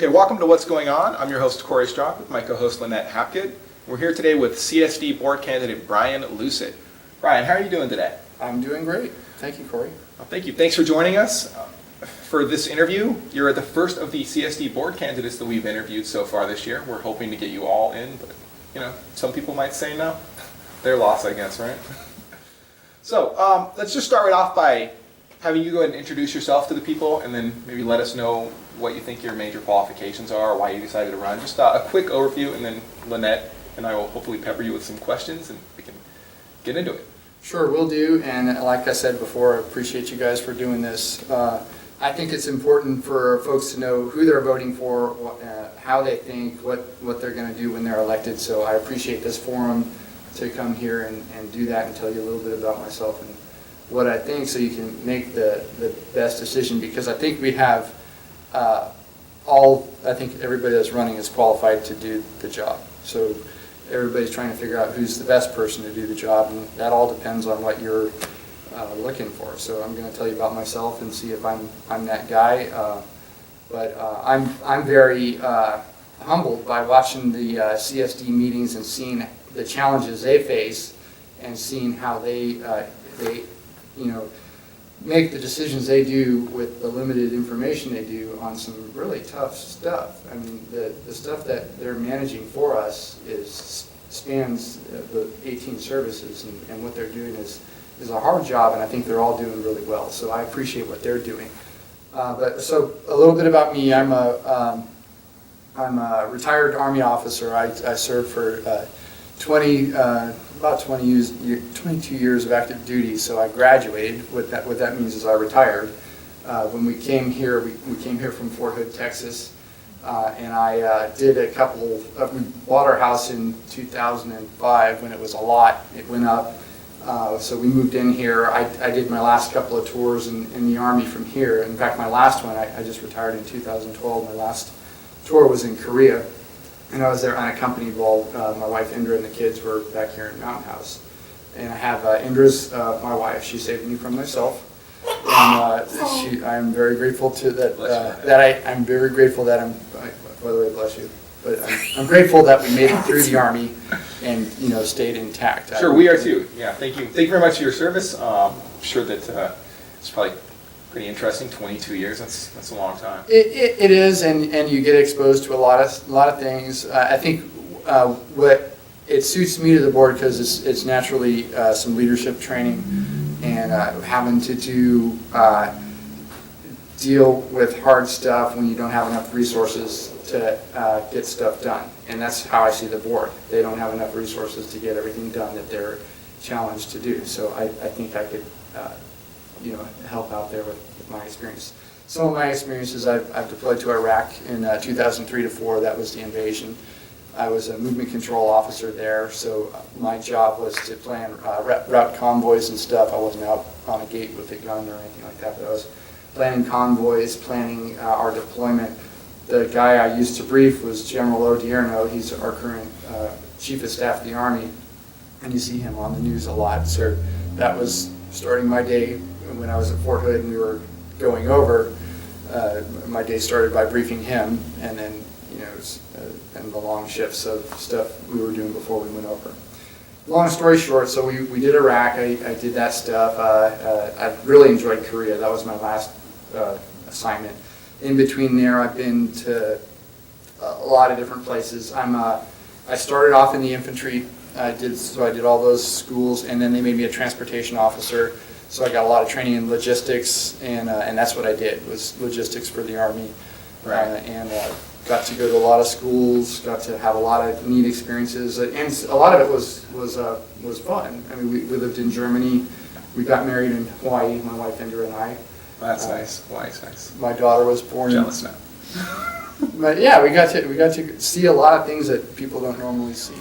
Okay, welcome to What's Going On. I'm your host, Corey Strock, with my co-host, Lynnete Hapgood. We're here today with CSD board candidate Brian Lucid. Brian, how are you doing today? I'm doing great. Thank you, Corey. Well, thank you. Thanks for joining us for this interview. You're the first of the CSD board candidates that we've interviewed so far this year. We're hoping to get you all in, but some people might say no. Their loss, I guess, right? So let's just start right off by having you go ahead and introduce yourself to the people, and then maybe let us know what you think your major qualifications are, or why you decided to run. Just a quick overview, and then Lynnete and I will hopefully pepper you with some questions, and we can get into it. Sure, will do. And like I said before, I appreciate you guys for doing this. I think it's important for folks to know who they're voting for, how they think, what they're going to do when they're elected. So I appreciate this forum to come here and do that and tell you a little bit about myself and what I think, so you can make the best decision, because I think we have I think everybody that's running is qualified to do the job. So everybody's trying to figure out who's the best person to do the job, and that all depends on what you're looking for. So I'm going to tell you about myself and see if I'm that guy. But I'm very humbled by watching the CSD meetings and seeing the challenges they face, and seeing how they make the decisions they do with the limited information they do on some really tough stuff. I mean, the stuff that they're managing for us spans the 18 services, and what they're doing is a hard job, and I think they're all doing really well. So I appreciate what they're doing. So a little bit about me. I'm a retired Army officer. I served for about 22 years of active duty. So I graduated. What that means is I retired. When we came here, we came here from Fort Hood, Texas, and I did a couple. We bought our house in 2005 when it was a lot. It went up. So we moved in here. I did my last couple of tours in the Army from here. In fact, my last one, I just retired in 2012. My last tour was in Korea, and I was there on a company ball. My wife Indra and the kids were back here in Mountain House. And I have Indra's my wife. She saved me from myself. And I'm very grateful to that. I'm very grateful that by the way, bless you. But I'm grateful that we made it through the Army and stayed intact. Sure, we are too. Yeah, thank you. Thank you very much for your service. I'm sure that it's probably pretty interesting. 22 years. That's a long time. It is, and you get exposed to a lot of things. I think what it suits me to the board, because it's naturally some leadership training, and having to deal with hard stuff when you don't have enough resources to get stuff done. And that's how I see the board. They don't have enough resources to get everything done that they're challenged to do. So I think I could help out there with my experience. Some of my experiences, I've deployed to Iraq in 2003 to 4. That was the invasion. I was a movement control officer there, so my job was to plan route convoys and stuff. I wasn't out on a gate with a gun or anything like that, but I was planning convoys, planning our deployment. The guy I used to brief was General Odierno. He's our current Chief of Staff of the Army, and you see him on the news a lot. So that was starting my day when I was at Fort Hood and we were going over. My day started by briefing him, and then and the long shifts of stuff we were doing before we went over. Long story short, so we did Iraq. I did that stuff. I really enjoyed Korea. That was my last assignment. In between there, I've been to a lot of different places. I started off in the infantry. I did all those schools, and then they made me a transportation officer. So I got a lot of training in logistics, and that's what I did, was logistics for the Army. Right. And got to go to a lot of schools, got to have a lot of neat experiences, and a lot of it was fun. I mean, we lived in Germany. We got married in Hawaii, my wife Indra and I. That's nice. Hawaii's nice. My daughter was born. Jealous now. But yeah, we got to see a lot of things that people don't normally see.